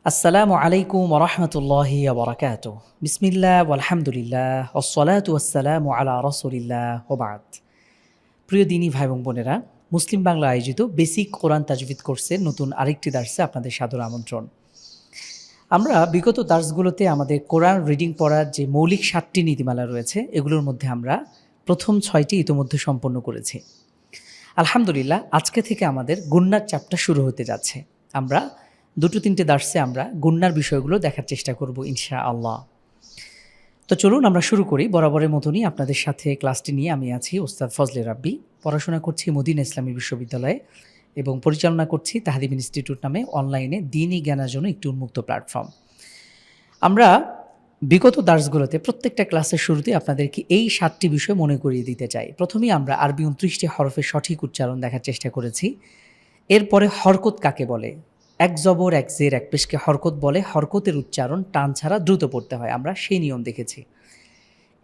আসসালামু আলাইকুম ওরহমতুল্লাহি ওবরাকাতুহ। বিসমিল্লাহ আলহামদুলিল্লাহ ওসলাতু ওয়াসসালামু আলা রসুলিল্লাহ ওবাদ। প্রিয় দিনী ভাই এবং বোনেরা, মুসলিম বাংলা আয়োজিত বেসিক কোরআন তাজভিদ কোর্সের নতুন আরেকটি দার্সে আপনাদের সাদর আমন্ত্রণ। আমরা বিগত দার্সগুলোতে আমাদের কোরআন রিডিং পড়ার যে মৌলিক 7টি নীতিমালা রয়েছে, এগুলোর মধ্যে আমরা প্রথম 6টি ইতোমধ্যে সম্পন্ন করেছি। আলহামদুলিল্লাহ, আজকে থেকে আমাদের গুন্নার চ্যাপ্টার শুরু হতে যাচ্ছে। আমরা 2-3টে দার্সে আমরা গুন্নার বিষয়গুলো দেখার চেষ্টা করব ইনশাআল্লাহ। তো চলুন আমরা শুরু করি। বরাবরের মতনই আপনাদের সাথে ক্লাসটি নিয়ে আমি আছি ওস্তাদ ফজলে রাব্বি। পড়াশোনা করছি মদিনা ইসলামী বিশ্ববিদ্যালয়ে এবং পরিচালনা করছি তাহদিব ইনস্টিটিউট নামে অনলাইনে দ্বীনি জ্ঞানের জন্য একটি উন্মুক্ত প্ল্যাটফর্ম। আমরা বিগত দার্সগুলোতে প্রত্যেকটা ক্লাসের শুরুতে আপনাদেরকে এই 7টি বিষয় মনে করিয়ে দিতে চাই। প্রথমেই আমরা আরবি 29টি হরফের সঠিক উচ্চারণ দেখার চেষ্টা করেছি। এরপরে হরকত কাকে বলে, এক জবর এক জের এক পেশকে হরকত বলে। হরকতের উচ্চারণ টান ছাড়া দ্রুত পড়তে হয়, আমরা সেই নিয়ম দেখেছি।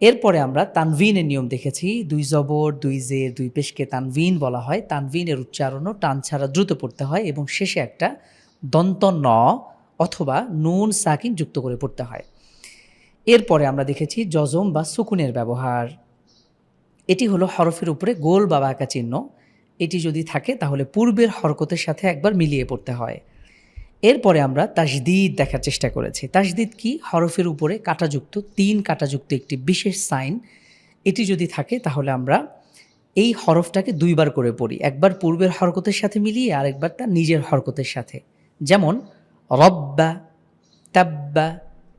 এরপরে আমরা তানভিনের নিয়ম দেখেছি। 2 জবর 2 জের 2 পেশকে তানভিন বলা হয়। তানভিনের উচ্চারণও টান ছাড়া দ্রুত পড়তে হয় এবং শেষে একটা দন্ত ন অথবা নুন সাকিন যুক্ত করে পড়তে হয়। এরপরে আমরা দেখেছি জজম বা সুকুনের ব্যবহার। এটি হলো হরফের উপরে গোল বা বাঁকা চিহ্ন। এটি যদি থাকে তাহলে পূর্বের হরকতের সাথে একবার মিলিয়ে পড়তে হয়। এরপরে আমরা তাসদিদ দেখার চেষ্টা করেছি। তাসদিদ কি? হরফের উপরে কাঁটাযুক্ত 3 কাঁটাযুক্ত একটি বিশেষ সাইন। এটি যদি থাকে তাহলে আমরা এই হরফটাকে 2 বার করে পড়ি, একবার পূর্বের হরকতের সাথে মিলিয়ে আরেকবার তার নিজের হরকতের সাথে। যেমন রব্বা, তাব্বা,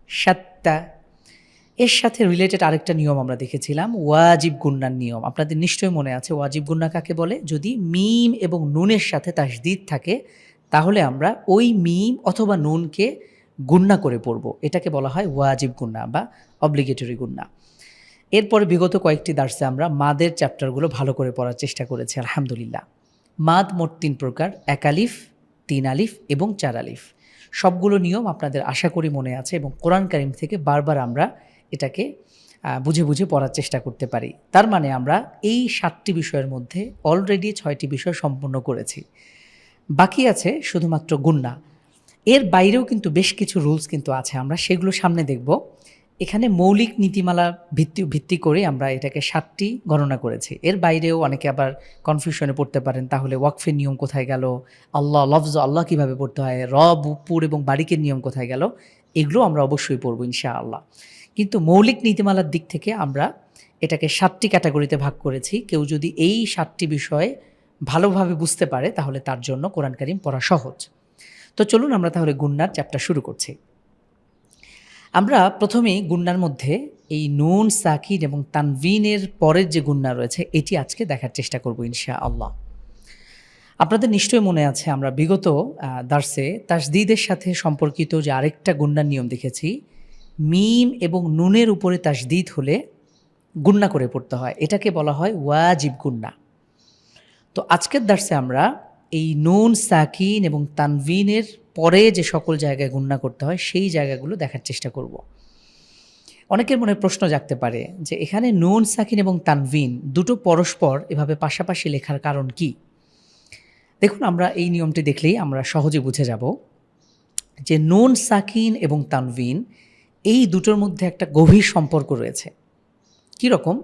সাত্তা। এর সাথে রিলেটেড আরেকটা নিয়ম আমরা দেখেছিলাম, ওয়াজিব গুন্নার নিয়ম। আপনাদের নিশ্চয়ই মনে আছে ওয়াজিব গুন্না কাকে বলে। যদি মিম এবং নুনের সাথে তাসদিদ থাকে তাহলে আমরা ওই মিম অথবা নুনকে গুন্না করে পড়ব। এটাকে বলা হয় ওয়াজিব গুন্না বা অব্লিগেটরি গুন্না। এরপরে বিগত কয়েকটি দার্সে আমরা মাদের চ্যাপ্টারগুলো ভালো করে পড়ার চেষ্টা করেছি আলহামদুলিল্লাহ। মাদ মোট 3 প্রকার, 1 আলিফ, 3 আলিফ এবং 4 আলিফ। সবগুলো নিয়ম আপনাদের আশা করি মনে আছে এবং কোরআন কারিম থেকে বারবার আমরা এটাকে বুঝে বুঝে পড়ার চেষ্টা করতে পারি। তার মানে আমরা এই 7টি বিষয়ের মধ্যে অলরেডি 6টি বিষয় সম্পূর্ণ করেছি। বাকি আছে শুধুমাত্র গুন্না। এর বাইরেও কিন্তু বেশ কিছু রুলস কিন্তু আছে, আমরা সেগুলো সামনে দেখব। এখানে মৌলিক নীতিমালা ভিত্তি করে আমরা এটাকে 7টি গণনা করেছি। এর বাইরেও অনেকে আবার কনফিউশনে পড়তে পারেন, তাহলে ওয়াকফের নিয়ম কোথায় গেল, আল্লাহ লফজ আল্লাহ কীভাবে পড়তে হয়, রব পুর এবং বারিকের নিয়ম কোথায় গেল। এগুলো আমরা অবশ্যই পড়ব ইনশাআল্লাহ। কিন্তু মৌলিক নীতিমালার দিক থেকে আমরা এটাকে 7টি ক্যাটাগরিতে ভাগ করেছি। কেউ যদি এই 7টি বিষয়ে ভালোভাবে বুঝতে পারে তাহলে তার জন্য কোরআন কারিম পড়া সহজ। তো চলুন আমরা তাহলে গুন্নার চ্যাপ্টার শুরু করছি। আমরা প্রথমেই গুন্নার মধ্যে এই নুন সাকিন এবং তানভিনের পরের যে গুন্না রয়েছে এটি আজকে দেখার চেষ্টা করব ইনশাআল্লাহ। আপনাদের নিশ্চয়ই মনে আছে আমরা বিগত দার্সে তাসদিদের সাথে সম্পর্কিত যে আরেকটা গুন্নার নিয়ম দেখেছি। মিম এবং নুনের উপরে তাসদিদ হলে গুন্না করে পড়তে হয়, এটাকে বলা হয় ওয়াজিব গুন্না। তো আজকের দার্সে আমরা এই নুন সাকিন এবং তানভিনের পরে যে সকল জায়গায় গুন্না করতে হয় সেই জায়গাগুলো দেখার চেষ্টা করব। অনেকের মনে প্রশ্ন জাগতে পারে যে এখানে নুন সাকিন এবং তানভিন দুটো পরস্পর এভাবে পাশাপাশি লেখার কারণ কি? দেখুন, আমরা এই নিয়মটি দেখলেই আমরা সহজে বুঝে যাব যে নুন সাকিন এবং তানভিন এই দুটোর মধ্যে একটা গভীর সম্পর্ক রয়েছে। কি রকম?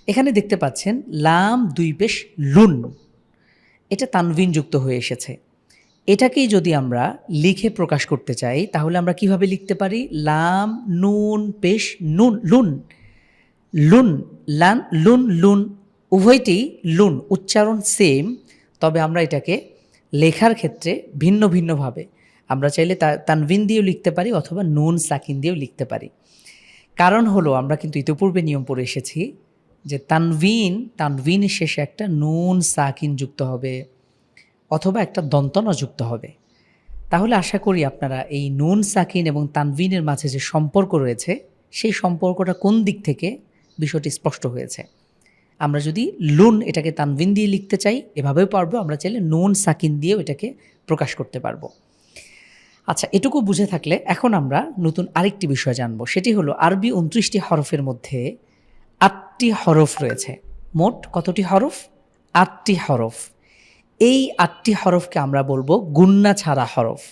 এখানে দেখতে পাচ্ছেন লাম 2 পেশ লুন, এটা তানভিন যুক্ত হয়ে এসেছে। এটাকেই যদি আমরা লিখে প্রকাশ করতে চাই তাহলে আমরা কিভাবে লিখতে পারি? লাম নুন পেশ নুন লুন, লুন লান লুন লুন, উভয়টি লুন, উচ্চারণ সেম, তবে আমরা এটাকে লেখার ক্ষেত্রে ভিন্ন ভিন্নভাবে আমরা চাইলে তানভিন দিয়েও লিখতে পারি অথবা নুন সাকিন দিয়েও লিখতে পারি। কারণ হলো আমরা কিন্তু ইতিপূর্বে নিয়ম পড়ে এসেছি যে তানভিনের শেষে একটা নুন সাকিন যুক্ত হবে অথবা একটা দন্তন যুক্ত হবে। তাহলে আশা করি আপনারা এই নুন সাকিন এবং তানভিনের মাঝে যে সম্পর্ক রয়েছে সেই সম্পর্কটা কোন দিক থেকে বিষয়টি স্পষ্ট হয়েছে। আমরা যদি লুন এটাকে তানভিন দিয়ে লিখতে চাই এভাবেও পারবো, আমরা চাইলে নুন সাকিন দিয়েও এটাকে প্রকাশ করতে পারবো। আচ্ছা, এটুকু বুঝে থাকলে এখন আমরা নতুন আরেকটি বিষয় জানবো। সেটি হলো আরবি 29টি হরফের মধ্যে 8টি হরফ রয়েছে। মোট কতটি হরফ? 8টি হরফ। এই 8টি হরফকে আমরা বলবো গুন্না ছাড়া হরফ।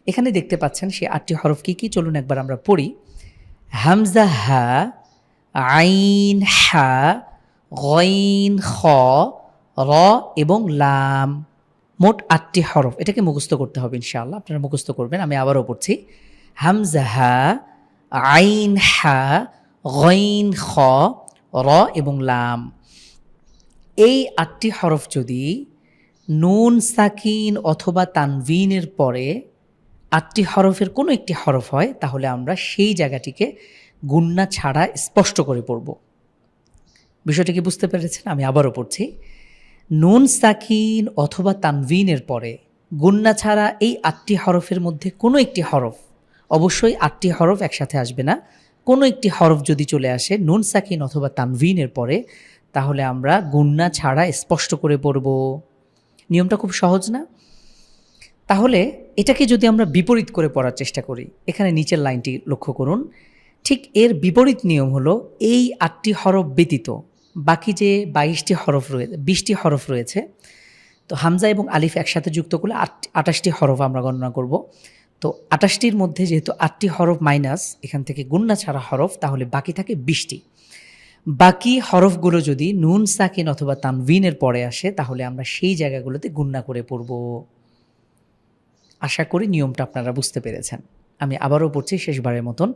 এখানে দেখতে পাচ্ছেন সেই 8টি হরফ কী কী, চলুন একবার আমরা পড়ি। হামজা হা, আইন হা, গইন খ, র এবং লাম, মোট 8টি হরফ। এটাকে মুখস্থ করতে হবে ইনশাআল্লাহ, আপনারা মুখস্থ করবেন। আমি আবারও পড়ছি। হামজা হা, আইন হা, গইন খ, র এবং লাম। এই 8টি হরফ যদি নুন সাকিন অথবা তানভিনের পরে 8টি হরফের কোনো একটি হরফ হয়, তাহলে আমরা সেই জায়গাটিকে গুন্না ছাড়া স্পষ্ট করে পড়ব। বিষয়টি কি বুঝতে পেরেছেন? আমি আবারও পড়ছি। নুন সাকিন অথবা তানভিনের পরে গুন্না ছাড়া এই 8টি হরফের মধ্যে কোনো একটি হরফ, অবশ্যই 8টি হরফ একসাথে আসবে না, কোনো একটি হরফ যদি চলে আসে নুন সাকিন অথবা তানভিনের পরে, তাহলে আমরা গুন্না ছাড়া স্পষ্ট করে পড়ব। নিয়মটা খুব সহজ না? তাহলে এটাকে যদি আমরা বিপরীত করে পড়ার চেষ্টা করি, এখানে নিচের লাইনটি লক্ষ্য করুন। ঠিক এর বিপরীত নিয়ম হলো, এই 8টি হরফ ব্যতীত বাকি যে 22টি হরফ রয়েছে, 20টি হরফ রয়েছে, তো হামজা এবং আলিফ একসাথে যুক্ত করলে 28টি হরফ আমরা গণনা করব। তো 28টির মধ্যে যেহেতু 8টি হরফ মাইনাস এখান থেকে গুন্না ছাড়া হরফ, তাহলে বাকি থাকে 20টি। বাকি হরফগুলো যদি নুন সাকিন অথবা তানভিনের পরে আসে, তাহলে আমরা সেই জায়গাগুলোতে গুন্না করে পড়ব। আশা করি নিয়মটা আপনারা বুঝতে পেরেছেন। আমি আবারও পড়ছি শেষবারের মতন।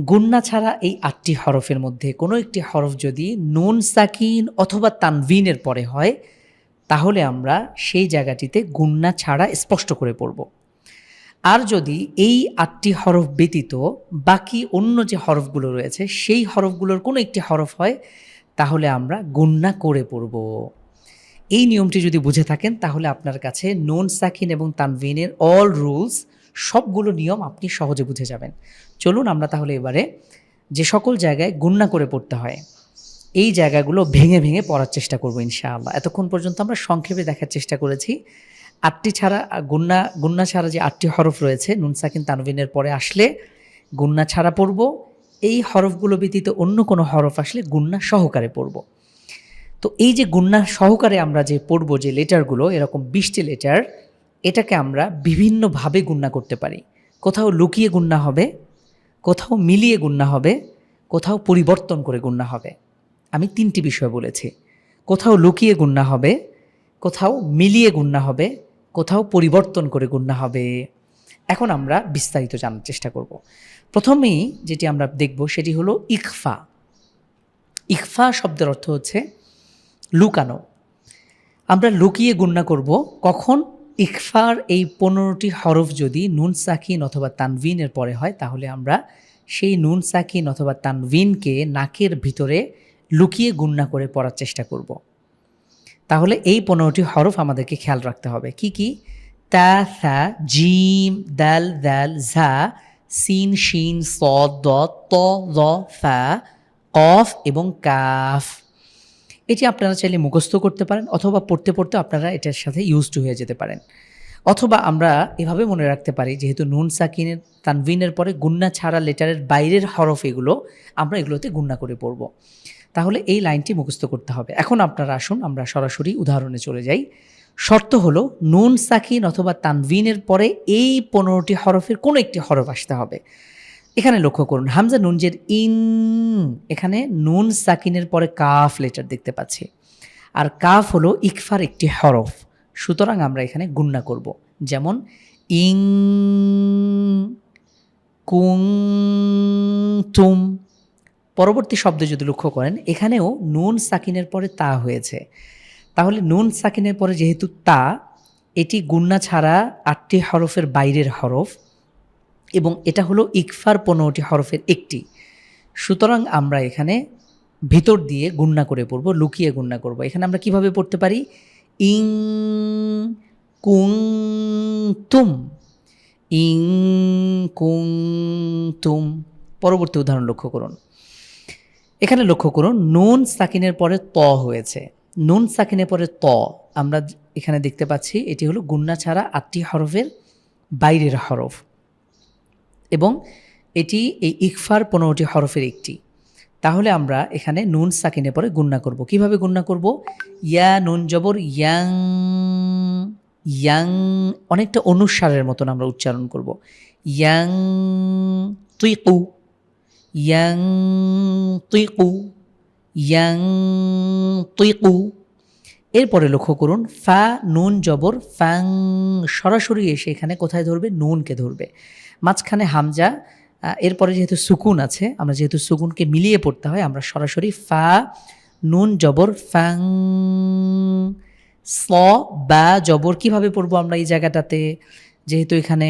গুন্না ছাড়া এই 8টি হরফের মধ্যে কোনো একটি হরফ যদি নুন সাকিন অথবা তানভিনের পরে হয়, তাহলে আমরা সেই জায়গাটিতে গুন্না ছাড়া স্পষ্ট করে পড়ব। আর যদি এই 8টি হরফ ব্যতীত বাকি অন্য যে হরফগুলো রয়েছে সেই হরফগুলোর কোনো একটি হরফ হয়, তাহলে আমরা গুন্না করে পড়ব। এই নিয়মটি যদি বুঝে থাকেন, তাহলে আপনার কাছে নুন সাকিন এবং তানভিনের অল রুলস, সবগুলো নিয়ম আপনি সহজে বুঝে যাবেন। চলুন আমরা তাহলে এবারে যে সকল জায়গায় গুন্না করে পড়তে হয়, এই জায়গাগুলো ভেঙে ভেঙে পড়ার চেষ্টা করব ইনশাআল্লাহ। এতক্ষণ পর্যন্ত আমরা সংক্ষেপে দেখার চেষ্টা করেছি 8টি ছাড়া গুন্না ছাড়া যে 8টি হরফ রয়েছে নুন সাকিন তানভিনের পরে আসলে গুন্না ছাড়া পড়ব, এই হরফগুলো ব্যতীত অন্য কোনো হরফ আসলে গুন্না সহকারে পড়ব। তো এই যে গুন্না সহকারে আমরা যে পড়ব যে লেটারগুলো, এরকম 20টি লেটার, এটাকে আমরা বিভিন্নভাবে গুন্না করতে পারি। কোথাও লুকিয়ে গুন্না হবে, কোথাও মিলিয়ে গুন্না হবে, কোথাও পরিবর্তন করে গুন্না হবে। আমি 3টি বিষয় বলেছি। কোথাও লুকিয়ে গুন্না হবে, কোথাও মিলিয়ে গুন্না হবে, কোথাও পরিবর্তন করে গুন্না হবে। এখন আমরা বিস্তারিত জানার চেষ্টা করব। প্রথমেই যেটি আমরা দেখব সেটি হলো ইখফা। ইখফা শব্দের অর্থ হচ্ছে লুকানো। আমরা লুকিয়ে গুন্না করব কখন? ইখফার এই 15টি হরফ যদি নুন সাকিন অথবা তানভিনের পরে হয়, তাহলে আমরা সেই নুন সাকিন অথবা তানভিনকে নাকের ভিতরে লুকিয়ে গুন্না করে পড়ার চেষ্টা করব। তাহলে এই 15টি হরফ আমাদেরকে খেয়াল রাখতে হবে। কি কি? তা, থা, জিম, দাল, দাল, ঝা, সিন, শিন, সদ, দ, ত, দ, ফা, কফ এবং কাফ। এটি আপনারা চাইলে মুখস্থ করতে পারেন, অথবা পড়তে পড়তে আপনারা এটার সাথে ইউজ টু হয়ে যেতে পারেন। অথবা আমরা এভাবে মনে রাখতে পারি, যেহেতু নুন সাকিনের তানভিনের পরে গুন্না ছাড়া লেটারের বাইরের হরফ এগুলো, আমরা এগুলোতে গুন্না করে পড়ব। তাহলে এই লাইনটি মুখস্থ করতে হবে। এখন আপনারা আসুন আমরা সরাসরি উদাহরণে চলে যাই। শর্ত হলো নুন সাকিন অথবা তানভিনের পরে এই 15টি হরফের কোনো একটি হরফ আসতে হবে। এখানে লক্ষ্য করুন, হামজা নুনজের ইন, এখানে নুন সাকিনের পরে কাফ লেটার দেখতে পাচ্ছি, আর কাফ হলো ইকফার একটি হরফ। সুতরাং আমরা এখানে গুন্না করব। যেমন ইং, কুং, তুম। পরবর্তী শব্দে যদি লক্ষ্য করেন, এখানেও নুন সাকিনের পরে তা হয়েছে। তাহলে নুন সাকিনের পরে যেহেতু তা, এটি গুন্না ছাড়া 8টি হরফের বাইরের হরফ, এবং এটা হলো ইকফার 15টি হরফের একটি। সুতরাং আমরা এখানে ভিতর দিয়ে গুন্না করে পড়ব, লুকিয়ে গুন্না করব। এখানে আমরা কিভাবে পড়তে পারি? ইং, কুং, তুম, ইং, কুং, তুম। পরবর্তী উদাহরণ লক্ষ্য করুন। এখানে লক্ষ্য করুন, নুন সাকিনের পরে ত হয়েছে। নুন সাকিনের পরে ত আমরা এখানে দেখতে পাচ্ছি, এটি হলো গুন্না ছাড়া 8টি হরফের বাইরের হরফ, এবং এটি এই ইকফার 15টি হরফের একটি। তাহলে আমরা এখানে নুন সাকিনের পরে গুন্না করব। কিভাবে গুন্না করব? ইয়া নুন জবর ইয়াং, ইয়াং, অনেকটা অনুস্বারের মতন আমরা উচ্চারণ করব। ইয়াং তুইকু, ইয়াং তুইকু, ইয়াং তুইকু। এরপরে লক্ষ্য করুন ফা নুন জবর ফাং, সরাসরি এসে এখানে কোথায় ধরবে? নুনকে ধরবে। মাঝখানে হামজা, এরপরে যেহেতু সুকুন আছে, আমরা যেহেতু সুকুনকে মিলিয়ে পড়তে হয়, আমরা সরাসরি ফা নুন জবর ফাং। স বা জবর কিভাবে পড়বো আমরা এই জায়গাটাতে? যেহেতু এখানে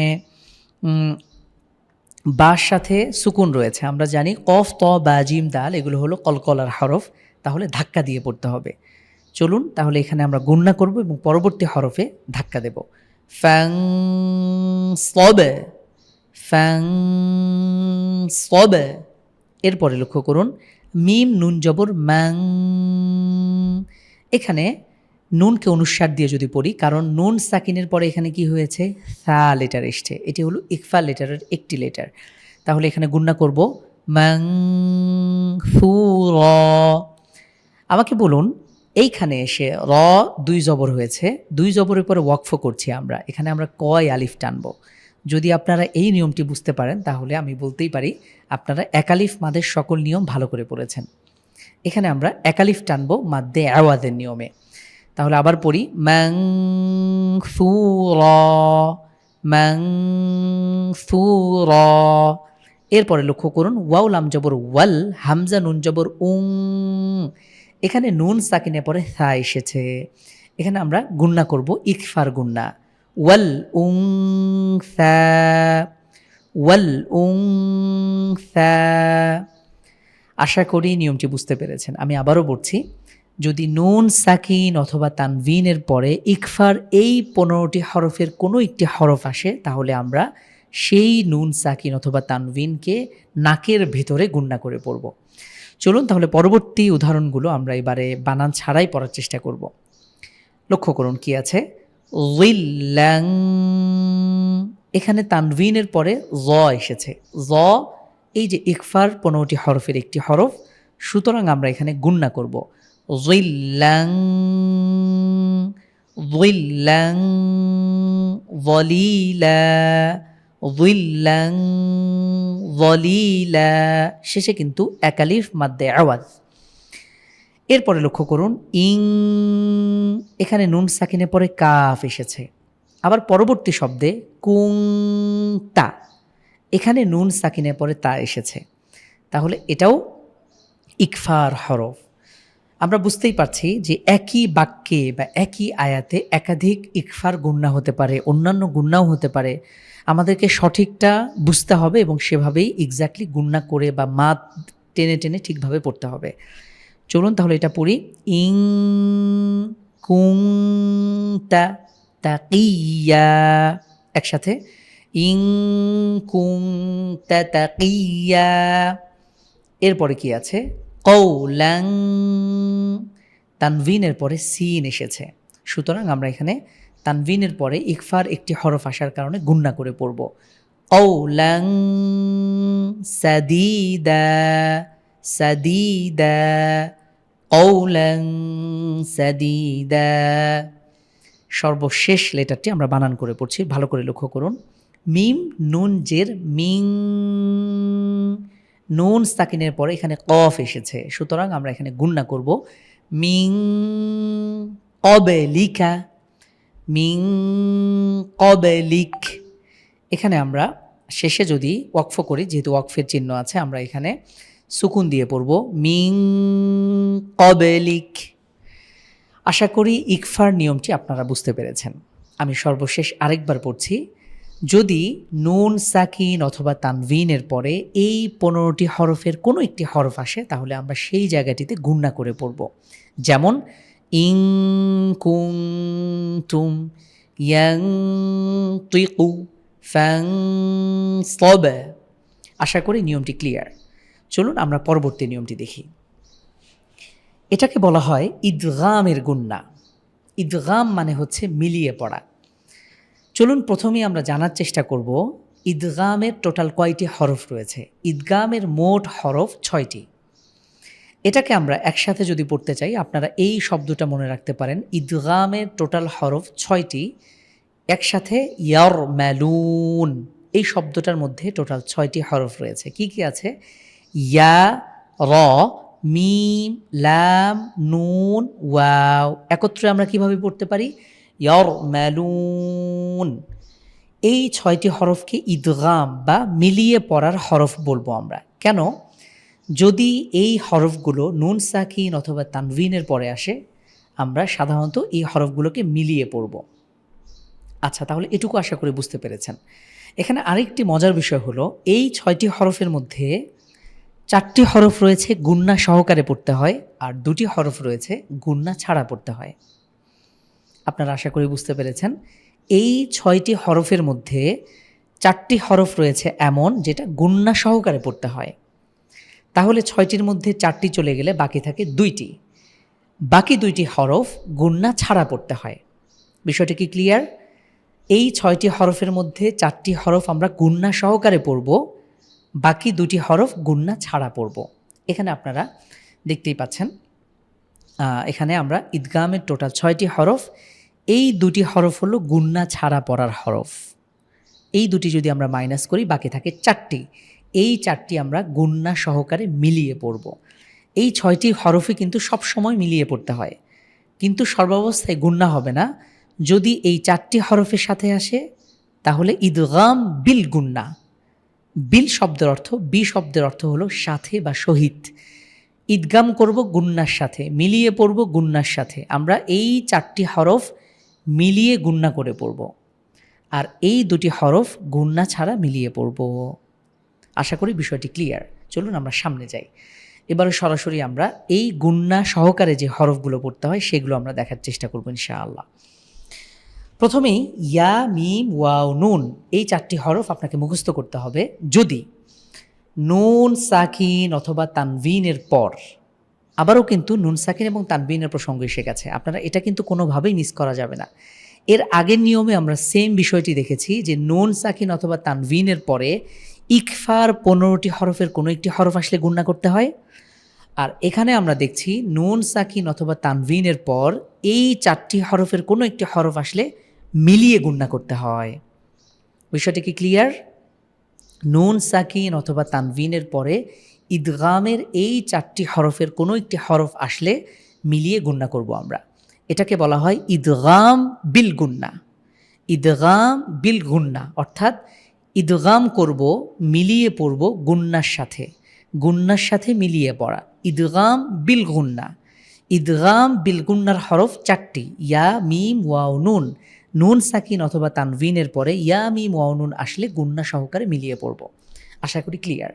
বার সাথে সুকুন রয়েছে, আমরা জানি কফ ত বা জিম দাল এগুলো হলো কলকলার হরফ, তাহলে ধাক্কা দিয়ে পড়তে হবে। চলুন তাহলে এখানে আমরা গুণনা করব এবং পরবর্তী হরফে ধাক্কা দেব। ফ্যাং সবে, ফ্যাং সবে। এরপরে লক্ষ্য করুন মিম নুন জবর ম্যাং, এখানে নুনকে অনুস্বার দিয়ে যদি পড়ি, কারণ নুন সাকিনের পরে এখানে কি হয়েছে? সা লেটার এসছে, এটি হলো ইকফা লেটারের একটি লেটার। তাহলে এখানে গুণনা করব ম্যাং ফু র। আমাকে বলুন এইখানে এসে র দুই জবর হয়েছে, দুই জবরের পরে ওয়াকফ করছি আমরা, এখানে আমরা কয় আলিফ টানবো। যদি আপনারা এই নিয়মটি বুঝতে পারেন তাহলে আমি বলতেই পারি আপনারা একালিফ মাদের সকল নিয়ম ভালো করে পড়েছেন। এখানে আমরা একালিফ টানবো মাদ্দে আওয়াজের নিয়মে। তাহলে আবার পড়ি ম্যাং ফু র, ম্যাং ফু র। এরপরে লক্ষ্য করুন ওয়াও লাম জবর ওয়াল, হামজা নুন জবর উং, এখানে নুন সাকিনে পরে থা এসেছে, এখানে আমরা গুণনা করব ইকফার গুণনা। ওয়াল উং থা, ওয়াল উং থা। আশা করি নিয়মটি বুঝতে পেরেছেন। আমি আবারও বলছি, যদি নুন সাকিন অথবা তানভিনের পরে ইকফার এই 15টি হরফের কোনো একটি হরফ আসে, তাহলে আমরা সেই নুন সাকিন অথবা তানভিনকে নাকের ভিতরে গুণনা করে পড়ব। চলুন তাহলে পরবর্তী উদাহরণগুলো আমরা এবারে বানান ছাড়াই পড়ার চেষ্টা করব। লক্ষ্য করুন কি আছে, জিল্লাং, এখানে তানভিনের পরে জ এসেছে, জ এই যে ইকফার 15টি হরফের একটি হরফ, সুতরাং আমরা এখানে গুণনা করব জিল্লাং, জিল্লাং যলিলা, জিল্লাং যলিলা, শেষে কিন্তু একালিফ মাদ্দে আওয়াজ। এরপরে লক্ষ্য করুন ইং, এখানে নুন সাকিনের পরে কাফ এসেছে। আবার পরবর্তী শব্দে কুং তা, এখানে নুন সাকিনের পরে তা এসেছে, তাহলে এটাও ইকফার হরফ। আমরা বুঝতেই পারছি যে একই বাক্যে বা একই আয়াতে একাধিক ইকফার গুণনা হতে পারে, অন্যান্য গুণনাও হতে পারে। আমাদেরকে সঠিকটা বুঝতে হবে এবং সেভাবেই এক্স্যাক্টলি গুণনা করে বা মাত টেনে টেনে ঠিকভাবে পড়তে হবে। চলুন তাহলে এটা পড়ি ইং কুং তা তাকিয়া, একসাথে ইং কুং তা তাকিয়া। এরপরে কি আছে, কৌলাং, তানভিনের পরে সিন এসেছে, সুতরাং আমরা এখানে তানভিনের পরে ইকফার একটি হরফ আসার কারণে গুণনা করে পড়ব কৌলাং সাদিদা, সাদিদা, কৌলাং সাদিদা। সর্বশেষ লেটারটি আমরা বানান করে পড়ছি, ভালো করে লক্ষ্য করুন মিম নুন জের মিং, নুন সাকিনের পরে এখানে কফ এসেছে, সুতরাং আমরা এখানে গুণনা করব মিং কবেলিকা, মিং কবেলিক। এখানে আমরা শেষে যদি ওয়াকফ করি, যেহেতু ওয়াকফের চিহ্ন আছে, আমরা এখানে সুকুন দিয়ে পড়ব মিং কবেলিক। আশা করি ইকফার নিয়মটি আপনারা বুঝতে পেরেছেন। আমি সর্বশেষ আরেকবার পড়ছি, যদি নুন সাকিন অথবা তানভিনের পরে এই 15টি হরফের কোনো একটি হরফ আসে, তাহলে আমরা সেই জায়গাটিতে গুণনা করে পড়ব। যেমন ইং কুং তুম, ইয়াং তুইকু, ফ্যাং সবে। আশা করি নিয়মটি ক্লিয়ার। চলুন আমরা পরবর্তী নিয়মটি দেখি। এটাকে বলা হয় ইদগামের গুণনা। ইদগাম মানে হচ্ছে মিলিয়ে পড়া। চলুন প্রথমেই আমরা জানার চেষ্টা করব ইদগামের টোটাল কয়টি হরফ রয়েছে। ইদগামের মোট হরফ 6টি। এটাকে আমরা একসাথে যদি পড়তে চাই, আপনারা এই শব্দটা মনে রাখতে পারেন, ইদগামের টোটাল হরফ 6টি, একসাথে ইয়ারমালুন, এই শব্দটার মধ্যে টোটাল 6টি হরফ রয়েছে। কি কি আছে? ইয়া, র, মিম, লাম, নুন, ওয়াও। একত্রে আমরা কিভাবে পড়তে পারি? ইয়ারমালুন। এই 6টি হরফকে ইদগাম বা মিলিয়ে পড়ার হরফ বলবো আমরা। কেন? যদি এই হরফগুলো নুন সাকিন অথবা তানভিনের পরে আসে, আমরা সাধারণত এই হরফগুলোকে মিলিয়ে পড়ব। আচ্ছা, তাহলে এটুকু আশা করি বুঝতে পেরেছেন। এখানে আরেকটি মজার বিষয় হলো, এই 6টি হরফের মধ্যে 4টি হরফ রয়েছে গুন্না সহকারে পড়তে হয়, আর 2টি হরফ রয়েছে গুন্না ছাড়া পড়তে হয়। আপনারা আশা করি বুঝতে পেরেছেন। এই 6টি হরফের মধ্যে 4টি হরফ রয়েছে এমন যেটা গুন্না সহকারে পড়তে হয়। তাহলে 6টির মধ্যে 4টি চলে গেলে বাকি থাকে 2টি। বাকি 2টি হরফ গুন্না ছাড়া পড়তে হয়। বিষয়টা কি ক্লিয়ার? এই 6টি হরফের মধ্যে 4টি হরফ আমরা গুন্না সহকারে পড়ব, বাকি 2টি হরফ গুন্না ছাড়া পড়ব। এখানে আপনারা দেখতেই পাচ্ছেন, এখানে আমরা ইদগামের টোটাল 6টি হরফ, এই 2টি হরফ হলো গুন্না ছাড়া পড়ার হরফ। এই 2টি যদি আমরা মাইনাস করি বাকি থাকে 4টি। এই 4টি আমরা গুন্না সহকারে মিলিয়ে পড়ব। এই 6টি হরফই কিন্তু সব সময় মিলিয়ে পড়তে হয়, কিন্তু সর্বাবস্থায় গুন্না হবে না। যদি এই 4টি হরফের সাথে আসে তাহলে ইদগাম বিল গুন্না। বিল শব্দের অর্থ, বি শব্দের অর্থ হলো সাথে বা সহিত। ইদগাম করব গুন্নার সাথে, মিলিয়ে পড়ব গুন্নার সাথে। আমরা এই 4টি হরফ মিলিয়ে গুন্না করে পড়ব, আর এই 2টি হরফ গুন্না ছাড়া মিলিয়ে পড়ব। আশা করি বিষয়টি ক্লিয়ার। চলুন আমরা সামনে যাই। এবারে সরাসরি আমরা এই গুন্না সহকারে যে হরফগুলো পড়তে হয় সেগুলো আমরা দেখার চেষ্টা করব ইনশাআল্লাহ। প্রথমেই ইয়া, মিম, ওয়াও, নুন, এই 4টি হরফ আপনাকে মুখস্থ করতে হবে। যদি নুন সাকিন অথবা তানভিনের পর, আবারও কিন্তু নুন সাকিন এবং তানভিনের প্রসঙ্গ এসে গেছে, আপনারা এটা কিন্তু কোনোভাবেই মিস করা যাবে না। এর আগের নিয়মে আমরা সেম বিষয়টি দেখেছি যে নুন সাকিন অথবা তানভিনের পরে ইকফার 15টি হরফের কোনো একটি হরফ আসলে গুণনা করতে হয়। আর এখানে আমরা দেখছি নুন সাকিন অথবা তানভিনের পর এই 4টি হরফের কোনো একটি হরফ আসলে মিলিয়ে গুণনা করতে হয়। বিষয়টি কি ক্লিয়ার? নুন সাকিন অথবা তানভিনের পরে ইদগামের এই 4টি হরফের কোনো একটি হরফ আসলে মিলিয়ে গুণনা করব আমরা। এটাকে বলা হয় ইদগাম বিল গুন্না। ইদগাম বিল গুন্না অর্থাৎ ইদগাম করব, মিলিয়ে পড়ব গুন্নার সাথে, গুন্নার সাথে মিলিয়ে পড়া, ইদগাম বিল গুন্না। ইদগাম বিল গুন্নার হরফ 4টি, ইয়া, মিম, ওয়াও, নুন। নুন সাকিন অথবা তানভিনের পরে ইয়া, মিম, ওয়াও, নুন আসলে গুন্না সহকারে মিলিয়ে পড়ব। আশা করি ক্লিয়ার।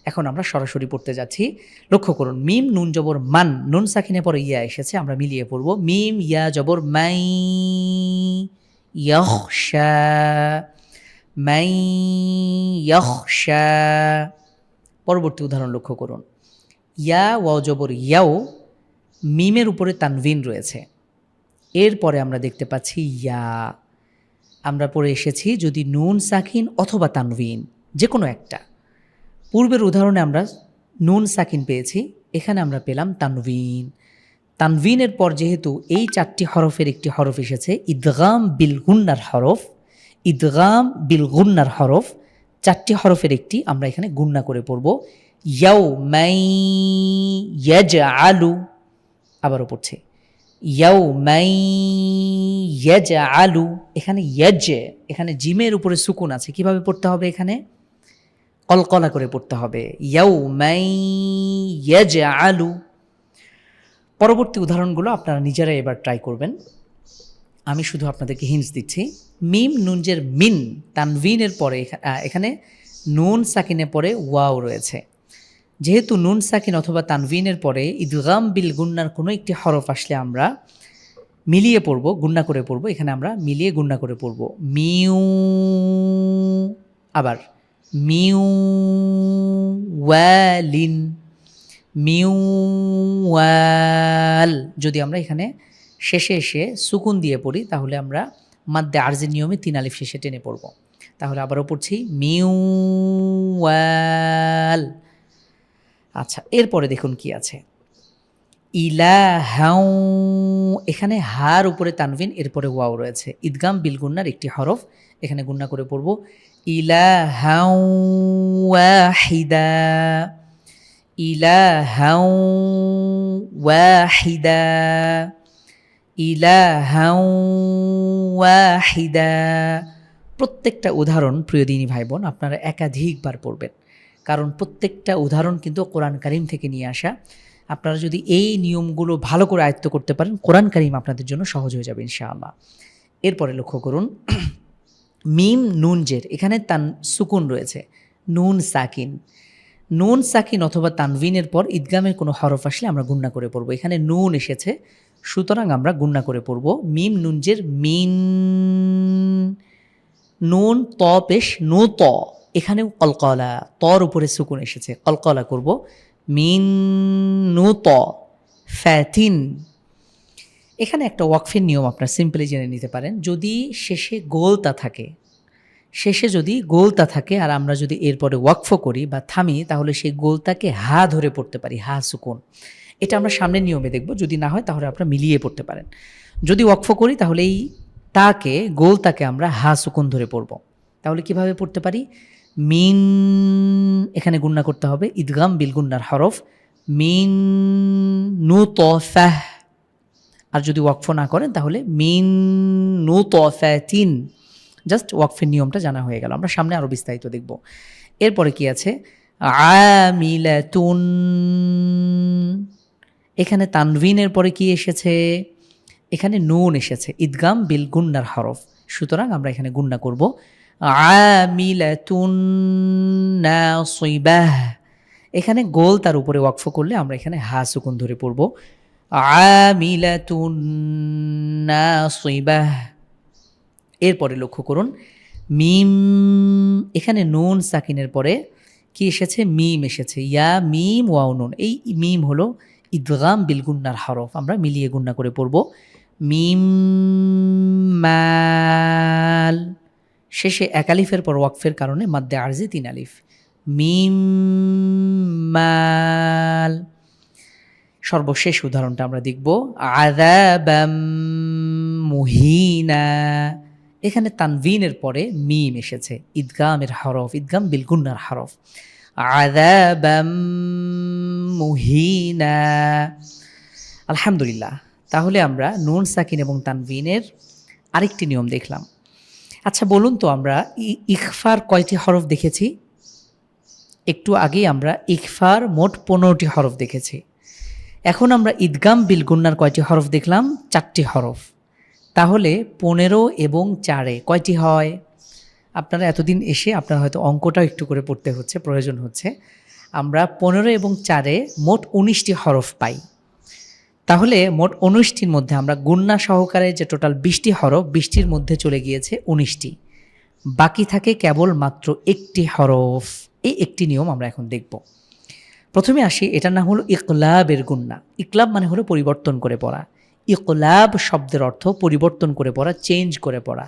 এখন আমরা সরাসরি পড়তে যাচ্ছি। লক্ষ্য করুন, মিম নুন জবর মান, নুন সাকিনের পরে ইয়া এসেছে, আমরা মিলিয়ে পড়ব। মিম ইয়া জবর মাই, ইয়াখশা, মাই ইয়াখশা। পরবর্তী উদাহরণ লক্ষ্য করুন, ইয়া ওয়াও জবর ইয়াও, মিমের উপরে তানভিন রয়েছে, এরপরে আমরা দেখতে পাচ্ছি ইয়া। আমরা পড়ে এসেছি যদি নুন সাকিন অথবা তানভিন যে কোনো একটা। পূর্বের উদাহরণে আমরা নুন সাকিন পেয়েছি, এখানে আমরা পেলাম তানভিন। তানভিনের পর যেহেতু এই 4টি হরফের একটি হরফ এসেছে ইদগাম বিল গুন্নার হরফ, ইদগাম বিল গুন্নার হরফ 4টি হরফের একটি আমরা এখানে গুন্না করে পড়ব। ইয়াও মাই ইয়াজআলু, আবারও পড়ছে ইয়াও মাই ইয়াজআলু। এখানে ইয়াজ, এখানে জিমের উপরে সুকুন আছে, কিভাবে পড়তে হবে? এখানে কলকলা করে পড়তে হবে, ইয়াও মাই ইয়াজআলু। পরবর্তী উদাহরণগুলো আপনারা নিজেরা এবার ট্রাই করবেন, আমি শুধু আপনাদেরকে হিন্টস দিচ্ছি। মিম নুনজের মিন, তানভিনের পরে এখানে নুন সাকিনের পরে ওয়াও রয়েছে। যেহেতু নুন সাকিন অথবা তানভিনের পরে ইদগাম বিল গুন্নার কোনো একটি হরফ আসলে আমরা মিলিয়ে পড়ব, গুন্না করে পড়ব। এখানে আমরা মিলিয়ে গুন্না করে পড়ব, মিউ, আবার মিউ ওয়ালিন, মিউ ওয়াল। যদি আমরা এখানে শেষে এসে সুকুন দিয়ে পড়ি তাহলে আমরা মাদ্দে আরজির নিয়মে 3 আলিফ শেষে টেনে পড়ব। তাহলে আবারও পড়ছি মিউ ওয়াল। আচ্ছা, এরপরে দেখুন কি আছে, ইলাহাউ, এখানে হার উপরে তানভিন, এরপরে ওয়াও রয়েছে। ইদগাম বিল গুন্নার একটি হরফ, এখানে গুন্না করে পড়ব ইলাহাউ ওয়াহিদা, ইলাহাউ ওয়াহিদা, ইলাহাউ ওয়াহিদা। প্রত্যেকটা উদাহরণ প্রিয় দিনী ভাই বোন আপনারা একাধিকবার পড়বেন, কারণ প্রত্যেকটা উদাহরণ কিন্তু কোরআন কারীম থেকে নিয়ে আসা। আপনারা যদি এই নিয়মগুলো ভালো করে আয়ত্ত করতে পারেন, কোরআন কারীম আপনাদের জন্য সহজ হয়ে যাবে ইনশাআল্লাহ। এরপরে লক্ষ্য করুন, মিম নুন জের, এখানে তান সুকুন রয়েছে, নুন সাকিন। নুন সাকিন অথবা তানভিনের পর ঈদগামের কোনো হরফ আসলে আমরা গুন্না করে পড়ব। এখানে নুন এসেছে, সুতরাং আমরা গুন্না করে পড়ব মিম নুন জের মিন। নুন ত পেশ নু ত, এখানেও কলকলা, তর উপরে সুকুন এসেছে, কলকলা করব মিন নু ত ফ্যাতিন। এখানে একটা ওয়াকফের নিয়ম আপনারা সিম্পলি জেনে নিতে পারেন। যদি শেষে গোলতা থাকে, শেষে যদি গোলতা থাকে আর আমরা যদি এরপরে ওয়াকফ করি বা থামি, তাহলে সেই গোলতাকে হা ধরে পড়তে পারি, হা সুকুন। এটা আমরা সামনের নিয়মে দেখব, যদি না হয় তাহলে আপনারা মিলিয়ে পড়তে পারেন। যদি ওয়াকফ করি তাহলে এই তাকে, গোলতাকে আমরা হা সুকুন ধরে পড়ব। তাহলে কিভাবে পড়তে পারি, মিন, এখানে গুন্না করতে হবে ইদগাম বিল গুন্নার হরফ, মিন নু তফাহ। আর যদি ওয়াকফ না করেন তাহলে মিন নু তফাতিন। জাস্ট ওয়াকফের নিয়মটা জানা হয়ে গেল, আমরা সামনে আরও বিস্তারিত দেখব। এরপরে কি আছে, আমিলাতুন, এখানে তানভিনের পরে কি এসেছে, এখানে নুন এসেছে, ইদগাম বিল গুন্নার হরফ, সুতরাং আমরা এখানে গুন্না করব আমিলাতুন নাসিবাহ। এখানে গোল তার উপরে ওয়াকফ করলে আমরা এখানে হা সুকুন ধরে পড়ব আমিলাতুন নাসিবাহ। এরপরে লক্ষ্য করুন, মিম, এখানে নুন সাকিনের পরে কি এসেছে, মিম এসেছে, ইয়া মিম ওয়াও নুন। এই মিম হলো ইদগাম বিল গুন্নার হরফ, আমরা মিলিয়ে গুন্না করে পড়ব মিম মাল। শেষে এক আলিফের পর ওয়াকফের কারণে মাদ্দে আরজি 3 আলিফ, মিম মাল। সর্বশেষ উদাহরণটা আমরা দেখব আযাবাম মুহিনা। এখানে তানভিনের পরে মিম এসেছে, ইদগামের হরফ, ইদগাম বিল গুন্নার হরফ, আযাবাম মুহিনা। আলহামদুলিল্লাহ, তাহলে আমরা নুন সাকিন এবং তানভিনের আরেকটি নিয়ম দেখলাম। আচ্ছা বলুন তো, আমরা ইখফার কয়টি হরফ দেখেছি? একটু আগেই আমরা ইখফার মোট 15টি হরফ দেখেছি। এখন আমরা ইদগাম বিল গুন্নার কয়টি হরফ দেখলাম? 4টি হরফ। তাহলে 15 এবং 4-এ কয়টি হয়? আপনারা এতদিন এসে আপনারা হয়তো অঙ্কটাও একটু করে পড়তে হচ্ছে, প্রয়োজন হচ্ছে। আমরা 15 এবং 4-এ মোট 19টি হরফ পাই। তাহলে মোট 19টির মধ্যে আমরা গুন্না সহকারে যে টোটাল 20টি হরফ, 20টির মধ্যে চলে গিয়েছে 19টি, বাকি থাকে কেবল মাত্র একটি হরফ। এই একটি নিয়ম আমরা এখন দেখব। প্রথমে আসি, এটার নাম হলো ইকলাবের গুন্না। ইকলাব মানে হলো পরিবর্তন করে পড়া। ইকলাব শব্দের অর্থ পরিবর্তন করে পড়া, চেঞ্জ করে পড়া।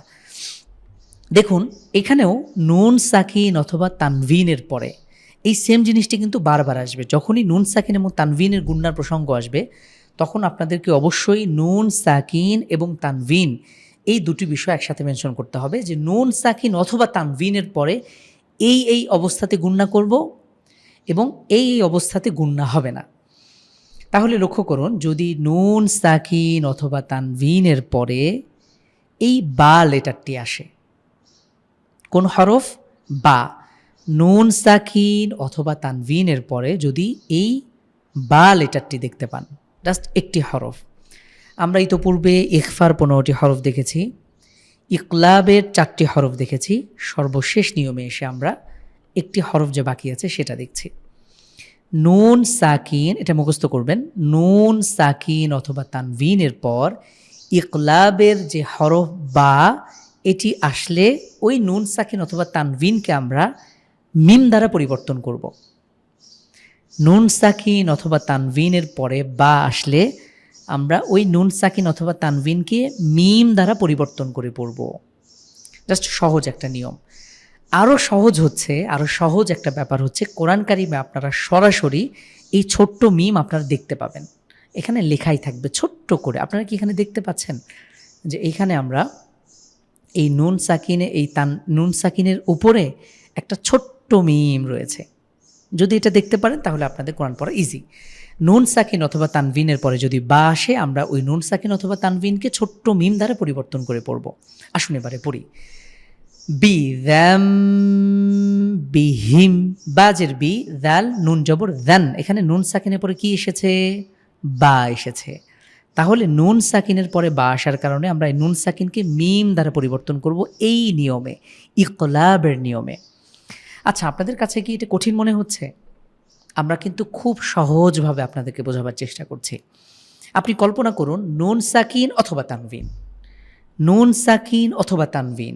দেখুন এখানেও নুন সাকিন অথবা তানভিনের পরে এই সেম জিনিসটি কিন্তু বারবার আসবে। যখনই নুন সাকিন এবং তানভিনের গুন্নার প্রসঙ্গ আসবে, তখন আপনাদেরকে অবশ্যই নুন সাকিন এবং তানভিন এই দুটি বিষয় একসাথে মেনশন করতে হবে, যে নুন সাকিন অথবা তানভিনের পরে এই অবস্থাতে গুন্না করব এবং এই অবস্থাতে গুন্না হবে না। তাহলে লক্ষ্য করুন, যদি নুন সাকিন অথবা তানভিনের পরে এই বা লেটারটি আসে, কোন হরফ? বা। নুন সাকিন অথবা তানভিনের পরে যদি এই বা লেটারটি দেখতে পান, জাস্ট একটি হরফ। আমরা ইতোপূর্বে ইখফার 15টি হরফ দেখেছি, ইকলাবের 4টি হরফ দেখেছি, সর্বশেষ নিয়মে এসে আমরা একটি হরফ যে বাকি আছে সেটা দেখছি। নুন সাকিন, এটা মুখস্থ করবেন, নুন সাকিন অথবা তানভিনের পর ইকলাবের যে হরফ বা, এটি আসলে ওই নুন সাকিন অথবা তানভিনকে আমরা মিম দ্বারা পরিবর্তন করব। নুন সাকিন অথবা তানভিনের পরে বা আসলে আমরা ওই নুন সাকিন অথবা তানভিনকে মিম দ্বারা পরিবর্তন করে পড়ব। জাস্ট সহজ একটা নিয়ম। আরও সহজ একটা ব্যাপার হচ্ছে, কোরআন কারিমে আপনারা সরাসরি এই ছোট্ট মিম আপনারা দেখতে পাবেন। এখানে লেখাই থাকবে ছোট্ট করে। আপনারা কি এখানে দেখতে পাচ্ছেন যে এইখানে আমরা এই নুন সাকিনের উপরে একটা ছোট্ট মিম রয়েছে। যদি এটা দেখতে পারেন তাহলে আপনাদের কোরআন পড়া ইজি। নুন সাকিন অথবা তানভিনের পরে যদি বা আসে, আমরা ওই নুন সাকিন অথবা তানভিনকে ছোট্ট মিম দ্বারা পরিবর্তন করে পড়ব। আসুন এবারে পড়ি। বি দ্যাম বিহিম, বাজের বি, দাল নুন জবর দান, এখানে নুন সাকিনের পরে কি এসেছে? বা এসেছে। তাহলে নুন সাকিনের পরে বা আসার কারণে আমরা এই নুন সাকিনকে মিম দ্বারা পরিবর্তন করব এই নিয়মে, ইকলাবের নিয়মে। আচ্ছা, আপনাদের কাছে কি এটা কঠিন মনে হচ্ছে? আমরা কিন্তু খুব সহজভাবে আপনাদেরকে বোঝাবার চেষ্টা করছি। আপনি কল্পনা করুন নুন সাকিন অথবা তানভিন, নুন সাকিন অথবা তানভিন,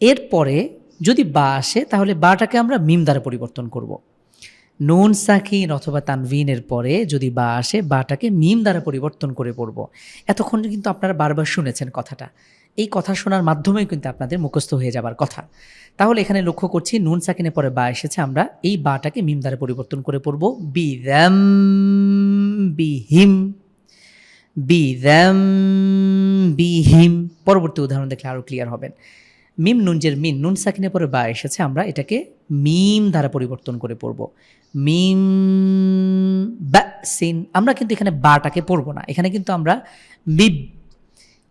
এরপরে যদি বা আসে তাহলে বাটাকে আমরা মিম দ্বারা পরিবর্তন করব। নুন সাকিন অথবা তানভিনের পরে যদি বা আসে, বাটাকে মিম দ্বারা পরিবর্তন করে পড়ব। এতক্ষণ কিন্তু আপনারা বারবার শুনেছেন কথাটা। এই কথা শোনার মাধ্যমেই কিন্তু আপনাদের মুখস্থ হয়ে যাবার কথা। তাহলে এখানে লক্ষ্য করছি নুন সাকিনের পরে বা এসেছে, আমরা এই বাটাকে মিম দ্বারা পরিবর্তন করে পড়ব। বিদ্যাম বিহিম, বিদ্যাম বিহিম। পরবর্তী উদাহরণ দেখলে আরও ক্লিয়ার হবেন। মিম নুনজের মিন, নুন সাকিনের পরে বা এসেছে, আমরা এটাকে মিম দ্বারা পরিবর্তন করে পড়ব। মিম বা সিন, আমরা কিন্তু এখানে বাটাকে পড়ব না, এখানে কিন্তু আমরা মিব,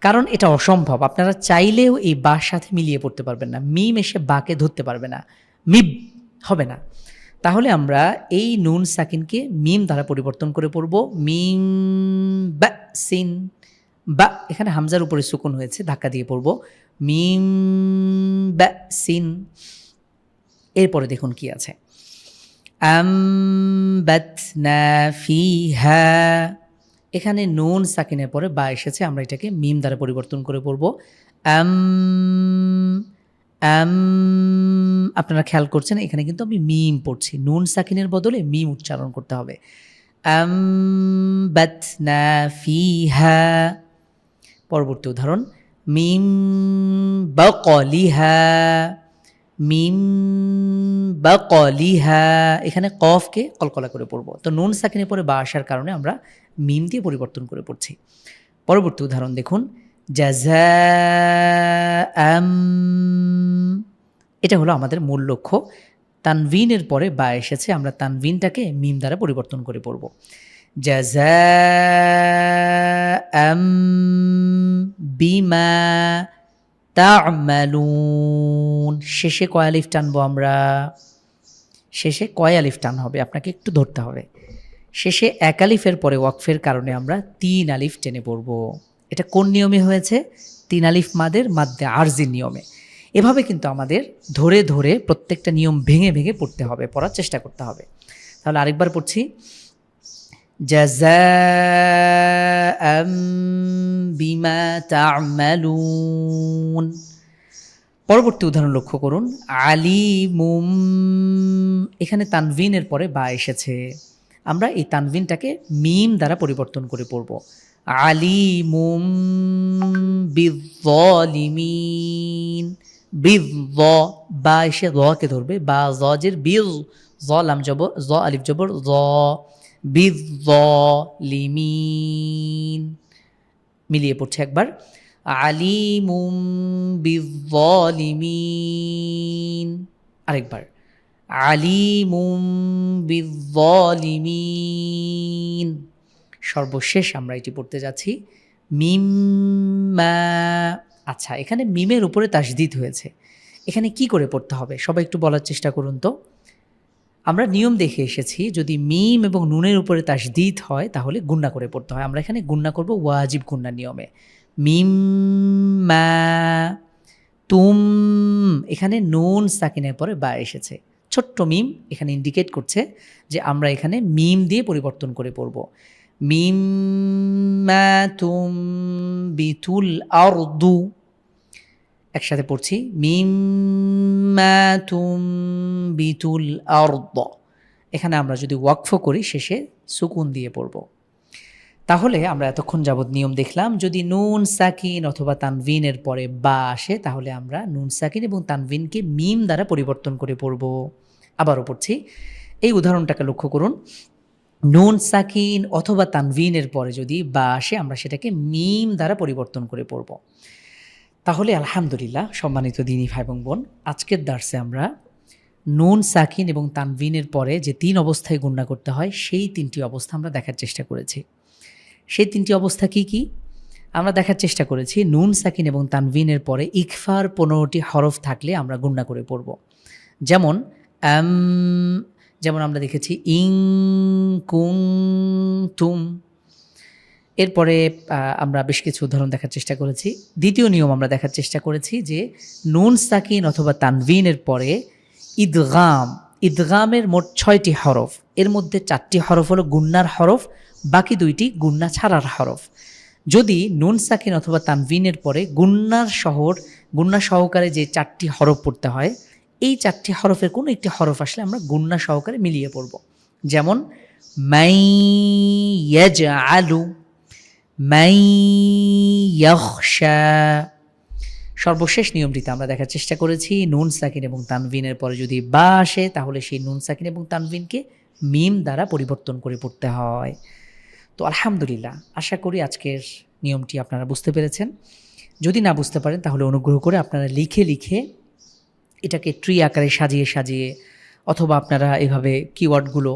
কারণ এটা অসম্ভব। আপনারা চাইলেও এই বার সাথে মিলিয়ে পড়তে পারবেন না, মিম এসে বাকে ধরতে পারবে না, মিব হবে না। তাহলে আমরা এই নুন সাকিনকে মিম দ্বারা পরিবর্তন করে পড়ব। মিম বা সিন, বা এখানে হামজার উপরে সুকুন হয়েছে, ধাক্কা দিয়ে পড়ব। মিম বা সিন। এরপরে দেখুন কি আছে, আমবাতনা ফিহা, এখানে নুন সাকিনের পরে বা এসেছে, আমরা এটাকে মিম দ্বারা পরিবর্তন করে পড়ব। আম আম, আপনারা খেয়াল করছেন এখানে কিন্তু আমি মিম পড়ছি, নুন সাকিনের বদলে মিম উচ্চারণ করতে হবে। আমবাতনা ফিহা। পরবর্তী উদাহরণ, মিম বাকলিহা, মিম বাকলিহা, এখানে কফকে কলকলা করে পড়ব। তো নুন সাকিনের পরে বা আসার কারণে আমরা মিম দিয়ে পরিবর্তন করে পড়ছি। পরবর্তী উদাহরণ দেখুন, জাযাআম, এটা হলো আমাদের মূল লক্ষ্য। তানভিনের পরে বা এসেছে, আমরা তানভিনটাকে মিম দ্বারা পরিবর্তন করে পড়ব। জাযাআম বিমা তা'মালুন, শেষে কয় আলিফ টানবো আমরা? শেষে কয় আলিফ টান হবে আপনাকে একটু ধরতে হবে। শেষে এক আলিফের পরে ওয়াকফের কারণে আমরা 3 আলিফ টেনে পড়ব। এটা কোন নিয়মে হয়েছে? 3 আলিফ মাদের মাদ্দে আরজির নিয়মে। এভাবে কিন্তু আমাদের ধরে ধরে প্রত্যেকটা নিয়ম ভেঙে ভেঙে পড়তে হবে, পড়ার চেষ্টা করতে হবে। তাহলে আরেকবার পড়ছি, জাযাআম বিমা তা'মালুন। পরবর্তী উদাহরণ লক্ষ্য করুন, আলিমুম, এখানে তানভিনের পরে বা এসেছে, আমরা এই তানভিনটাকে মিম দ্বারা পরিবর্তন করে পড়ব। আলিমুম বিজ্জালিমিন, বিজ্জ, বা এসে কে ধরবে, বা জের বিজ, জ লাম জবর, জ আলিফ জবর জ, বিজ্জালিমিন। মিলিয়ে পড়ছে একবার, আলিমুম বিজ্জালিমিন। আরেকবার, আলিমুম বিজ্জালিমিন। সর্বশেষ আমরা এটি পড়তে যাচ্ছি, মিম্মা। আচ্ছা, এখানে মিমের উপরে তাসদিদ হয়েছে, এখানে কি করে পড়তে হবে সবাই একটু বলার চেষ্টা করুন তো। আমরা নিয়ম দেখে এসেছি, যদি মিম এবং নুনের উপরে তাসদিদ হয় তাহলে গুন্না করে পড়তে হয়। আমরা এখানে গুন্না করব ওয়াজিব গুন্না নিয়মে। মিম্মা তুম, এখানে নুন সাকিনের পরে বা এসেছে, ছোট্ট মিম এখানে ইন্ডিকেট করছে যে আমরা এখানে মিম দিয়ে পরিবর্তন করে পড়ব। মিম্মা তুম বিতুল আরদু, একসাথে পড়ছি, মিম্মা তুম বিতুল আরদ। এখানে আমরা যদি ওয়াকফ করি শেষে সুকুন দিয়ে পড়ব। তাহলে আমরা এতক্ষণ যাবৎ নিয়ম দেখলাম, যদি নুন সাকিন অথবা তানভিনের পরে বা আসে তাহলে আমরা নুন সাকিন এবং তানভিনকে মিম দ্বারা পরিবর্তন করে পড়ব। আবারও পড়ছি, এই উদাহরণটাকে লক্ষ্য করুন, নুন সাকিন অথবা তানভিনের পরে যদি বা আসে আমরা সেটাকে মিম দ্বারা পরিবর্তন করে পড়ব। তাহলে আলহামদুলিল্লাহ সম্মানিত দিনী ভাই এবং বোন, আজকের দার্সে আমরা নুন সাকিন এবং তানভিনের পরে যে ৩ অবস্থায় গুণনা করতে হয় সেই ৩টি অবস্থা আমরা দেখার চেষ্টা করেছি। সেই ৩টি অবস্থা কি কি? আমরা দেখার চেষ্টা করেছি নুন সাকিন এবং তানভিনের পরে ইকফার ১৫টি হরফ থাকলে আমরা গুণনা করে পড়ব। যেমন আম, যেমন আমরা দেখেছি ইং, কুং, তুম। এরপরে আমরা বেশ কিছু উদাহরণ দেখার চেষ্টা করেছি। দ্বিতীয় নিয়ম আমরা দেখার চেষ্টা করেছি যে নুন সাকিন অথবা তানভিনের পরে ইদগাম, ইদগামের মোট ৬টি হরফ, এর মধ্যে ৪টি হরফ হলো গুন্নার হরফ, বাকি ২টি গুন্না ছাড়ার হরফ। যদি নুন সাকিন অথবা তানভিনের পরে গুন্না সহকারে যে ৪টি হরফ পড়তে হয়, এই ৪টি হরফের কোনো একটি হরফ আসলে আমরা গুন্না সহকারে মিলিয়ে পড়ব। যেমন মাই ইয়াজআলু, মাই ইয়াখশা। সর্বশেষ নিয়মটিতে আমরা দেখার চেষ্টা করেছি নুন সাকিন এবং তানভিনের পরে যদি বা আসে তাহলে সেই নুন সাকিন এবং তানভিনকে মিম দ্বারা পরিবর্তন করে পড়তে হয়। তো আলহামদুলিল্লাহ, আশা করি আজকের নিয়মটি আপনারা বুঝতে পেরেছেন। যদি না বুঝতে পারেন তাহলে অনুগ্রহ করে আপনারা লিখে লিখে এটাকে ট্রি আকারে সাজিয়ে সাজিয়ে, অথবা আপনারা এভাবে কিওয়ার্ডগুলো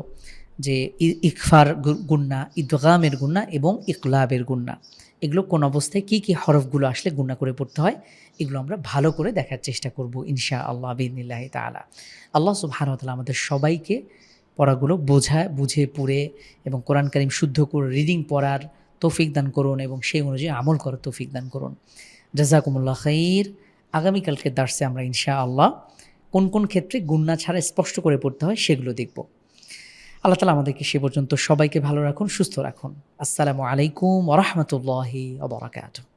যে ইকফার গুন্না, ইদগামের গুন্না এবং ইকলাবের গুন্না, এগুলো কোন অবস্থায় কী কী হরফগুলো আসলে গুন্না করে পড়তে হয় এগুলো আমরা ভালো করে দেখার চেষ্টা করব ইনশা আল্লাহ বিইজনিল্লাহি তাআলা। আল্লাহ সুবহানাহু ওয়া তাআলা আমাদের সবাইকে পড়াগুলো বুঝে পড়ে এবং কোরআন কারীম শুদ্ধ করে রিডিং পড়ার তৌফিক দান করুন এবং সেই অনুযায়ী আমল করার তৌফিক দান করুন। জাযাকুমুল্লাহ খাইর। আগামীকালকে দার্সে আমরা ইনশা আল্লাহ কোন কোন ক্ষেত্রে গুন্না ছাড়া স্পষ্ট করে পড়তে হয় সেগুলো দেখব। আল্লাহ তাআলা আমাদেরকে সে পর্যন্ত সবাইকে ভালো রাখুন, সুস্থ রাখুন। আসসালামু আলাইকুম ওয়া রাহমাতুল্লাহি ওয়া বারাকাতুহু।